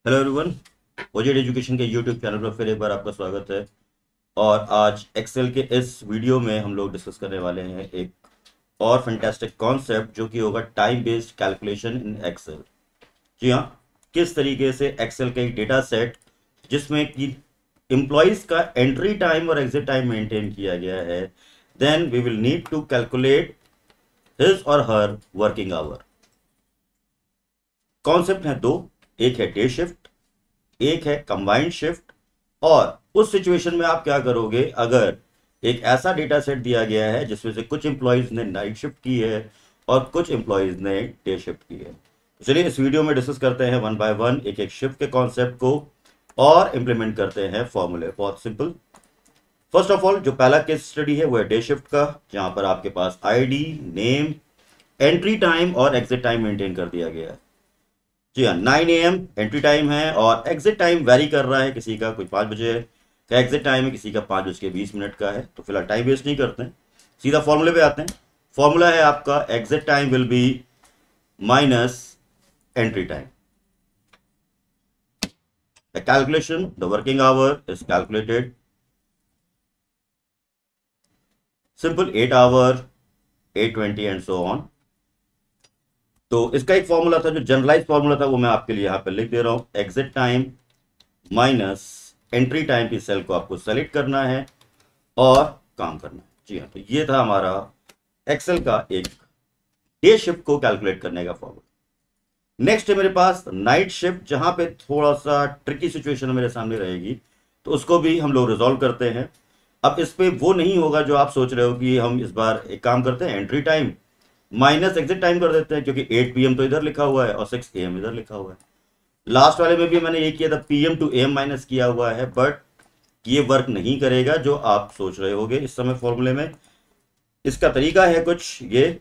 Hello everyone. OZ education के YouTube channel पर फिर एक बार आपका स्वागत है। और आज एक्सेल के इस वीडियो में हम लोग डिस्कस करने वाले हैं एक और फैंटास्टिक कॉन्सेप्ट जो कि होगा time based calculation in Excel. जी हाँ, किस तरीके से एक्सेल का एक डेटा सेट जिसमें कि एम्प्लॉयज का एंट्री टाइम और एग्जिट टाइम मेंटेन किया गया है, then we will need to calculate his और हर वर्किंग आवर। कॉन्सेप्ट है दो, एक है डे शिफ्ट, एक है कंबाइंड शिफ्ट। और उस सिचुएशन में आप क्या करोगे अगर एक ऐसा डेटा सेट दिया गया है जिसमें से कुछ एम्प्लॉयज ने नाइट शिफ्ट की है और कुछ एम्प्लॉयज ने डे शिफ्ट की है। चलिए इस वीडियो में डिस्कस करते हैं वन बाय वन एक एक शिफ्ट के कॉन्सेप्ट को और इंप्लीमेंट करते हैं फॉर्मूले। बहुत सिंपल। फर्स्ट ऑफ ऑल जो पहला केस स्टडी है वो है डे शिफ्ट का, जहां पर आपके पास आईडी, नेम, एंट्री टाइम और एग्जिट टाइम मेंटेन कर दिया गया है। जी हाँ, 9 AM एंट्री टाइम है और एग्जिट टाइम वेरी कर रहा है, किसी का कोई 5 बजे का एग्जिट टाइम है, किसी का 5:20 का है। तो फिलहाल टाइम वेस्ट नहीं करते हैं, सीधा फॉर्मूले पे आते हैं। फॉर्मूला है आपका exit time will be minus entry time. The calculation the working hour is calculated simple 8 hour 8:20 and so on. तो इसका एक फॉर्मूला था जो जनरलाइज फॉर्मूला था, वो मैं आपके लिए यहां पर लिख दे रहा हूं। Exit time minus entry time की सेल को आपको सेलेक्ट करना है और काम करना है। जी हाँ, तो ये था हमारा एक्सेल का एक डे शिफ्ट को कैलकुलेट करने का फॉर्मूला। नेक्स्ट है मेरे पास नाइट शिफ्ट, जहां पे थोड़ा सा ट्रिकी सिचुएशन मेरे सामने रहेगी, तो उसको भी हम लोग रिजॉल्व करते हैं। अब इस पे वो नहीं होगा जो आप सोच रहे हो कि हम इस बार एक काम करते हैं entry time minus exit time कर देते हैं, क्योंकि 8 PM तो इधर लिखा हुआ है और 6 AM इधर लिखा हुआ है। लास्ट वाले में भी मैंने ये किया था, PM to AM माइनस किया हुआ है, बट ये वर्क नहीं करेगा जो आप सोच रहे होगे इस समय फॉर्मूले में। इसका तरीका है कुछ ये,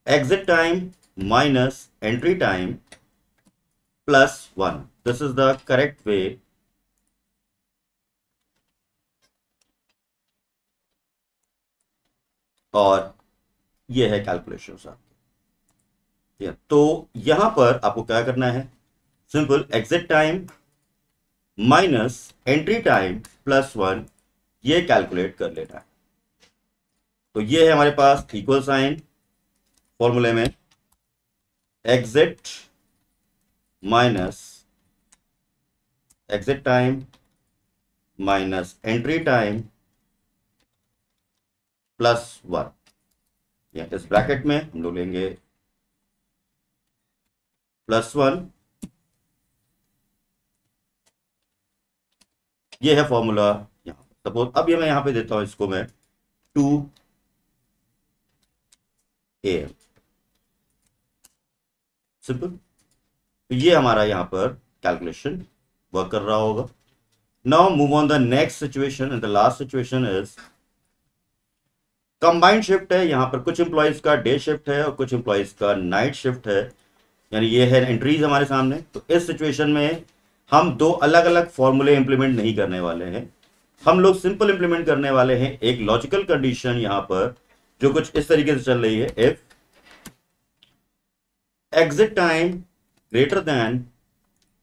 exit time minus entry time plus 1, this is the correct way और ये है कैलकुलेशन आपके। तो यहां पर आपको क्या करना है, simple exit time minus entry time plus 1 ये कैलकुलेट कर लेना है। तो ये है हमारे पास इक्वल साइन फॉर्मूले में, exit minus exit time minus entry time plus 1। इस ब्रैकेट में हम लोग लेंगे +1। ये है फॉर्मूला यहां। सपोज अब ये मैं यहां पे देता हूं, इसको मैं 2 AM सिंपल। तो ये हमारा यहां पर कैलकुलेशन वर्क कर रहा होगा। Now move on the next situation, and the last situation is combined shift है। यहां पर कुछ एम्प्लॉयज का डे शिफ्ट है और कुछ एम्प्लॉयज का नाइट शिफ्ट है, यानी ये है एंट्रीज हमारे सामने। तो इस सिचुएशन में हम दो अलग अलग फॉर्मूले इंप्लीमेंट नहीं करने वाले हैं, हम लोग सिंपल इंप्लीमेंट करने वाले हैं एक लॉजिकल कंडीशन यहां पर जो कुछ इस तरीके से चल रही है। If exit time greater than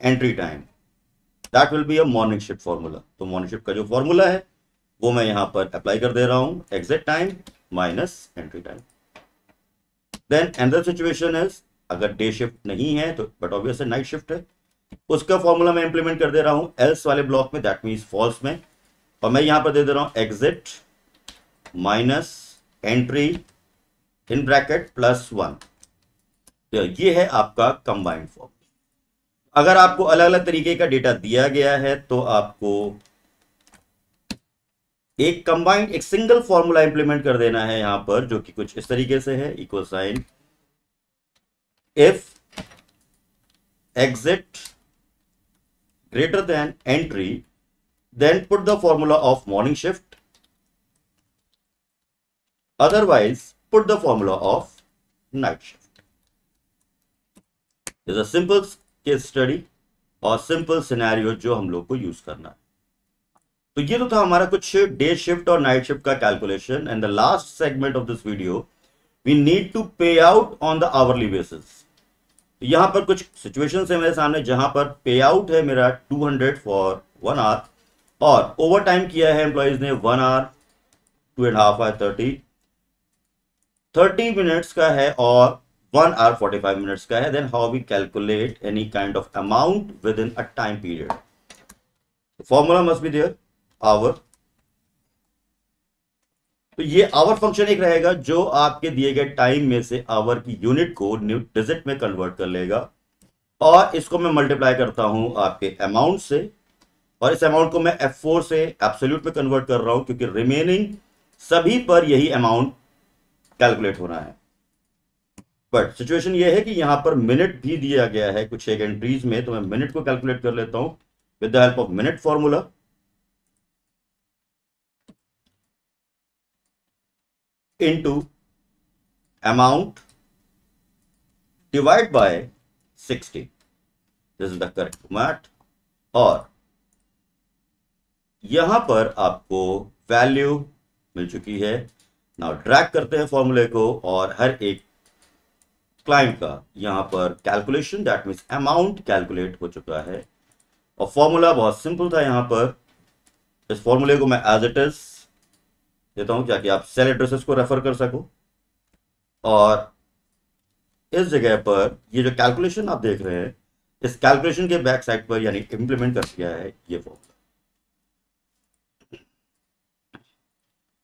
entry time, that will be a morning shift formula. तो मॉर्निंग शिफ्ट का जो फॉर्मूला है वो मैं यहां पर अप्लाई कर दे रहा हूं, exit time minus entry time. Then another situation is अगर डे शिफ्ट नहीं है तो, बट ऑब्वियसली नाइट शिफ्ट है, उसका फॉर्मूला मैं इंप्लीमेंट कर दे रहा हूं एल्स वाले ब्लॉक में, दैट मींस फॉल्स में। और मैं यहां पर दे दे रहा हूं exit minus entry in bracket plus 1। तो ये है आपका कंबाइंड फॉर्म। अगर आपको अलग अलग तरीके का डेटा दिया गया है तो आपको एक कंबाइंड एक सिंगल फॉर्मूला इंप्लीमेंट कर देना है यहां पर, जो कि कुछ इस तरीके से है, equal sign if exit greater than entry, then put the formula of morning shift, otherwise put the formula of night shift. This is a simple case study और सिंपल सिनेरियो जो हम लोग को यूज करना है। तो ये तो था हमारा कुछ डे शिफ्ट और नाइट शिफ्ट का calculation. And the last segment of this video we need to pay out on the hourly basis. यहां पर कुछ सिचुएशंस है मेरे सामने जहां पर पे आउट है मेरा 200 फॉर 1 आवर और ओवर टाइम किया है एम्प्लॉयज ने 1 आवर 2.5 आवर 30 मिनट्स का है और 1 आवर 45 मिनट्स का है. Then how we calculate any kind of amount within a time period. Formula must be there hour. तो ये आवर फंक्शन एक रहेगा जो आपके दिए गए टाइम में से आवर की यूनिट को डिजिट में कन्वर्ट कर लेगा और इसको मैं मल्टीप्लाई करता हूं आपके अमाउंट से और इस अमाउंट को मैं F4 से एब्सोल्यूट में कन्वर्ट कर रहा हूं क्योंकि रिमेनिंग सभी पर यही अमाउंट कैलकुलेट होना है. बट सिचुएशन ये है कि यहां पर मिनट भी दिया गया है कुछ एक एंट्रीज में, तो मैं मिनट को कैलकुलेट कर लेता हूं with the help of minute formula. Into amount divide by 60. This is the correct format. और यहां पर आपको वैल्यू मिल चुकी है. नाउ ड्रैग करते हैं फॉर्मूले को और हर एक क्लाइंट का यहां पर calculation that means amount calculate हो चुका है. और फॉर्मूला बहुत सिंपल था. यहां पर इस फॉर्मूले को मैं एज इट इज देता हूं ताकि आप सेल एड्रेसेस को रेफर कर सको. और इस जगह पर ये जो कैलकुलेशन आप देख रहे हैं इस कैलकुलेशन के बैक साइड पर यानी इंप्लीमेंट कर दिया है ये फॉर्मूला.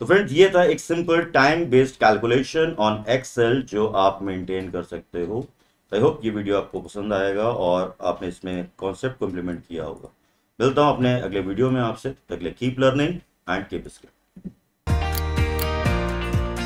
तो फ्रेंड्स ये था एक simple time based calculation on Excel जो आप मेंटेन कर सकते हो. आई होप ये वीडियो आपको पसंद आएगा और आपने इसमें कॉन्सेप्ट को इंप्लीमेंट किया होगा. मिलता हूं अपने अगले वीडियो में आपसे. तक के लिए keep learning and keep skilling.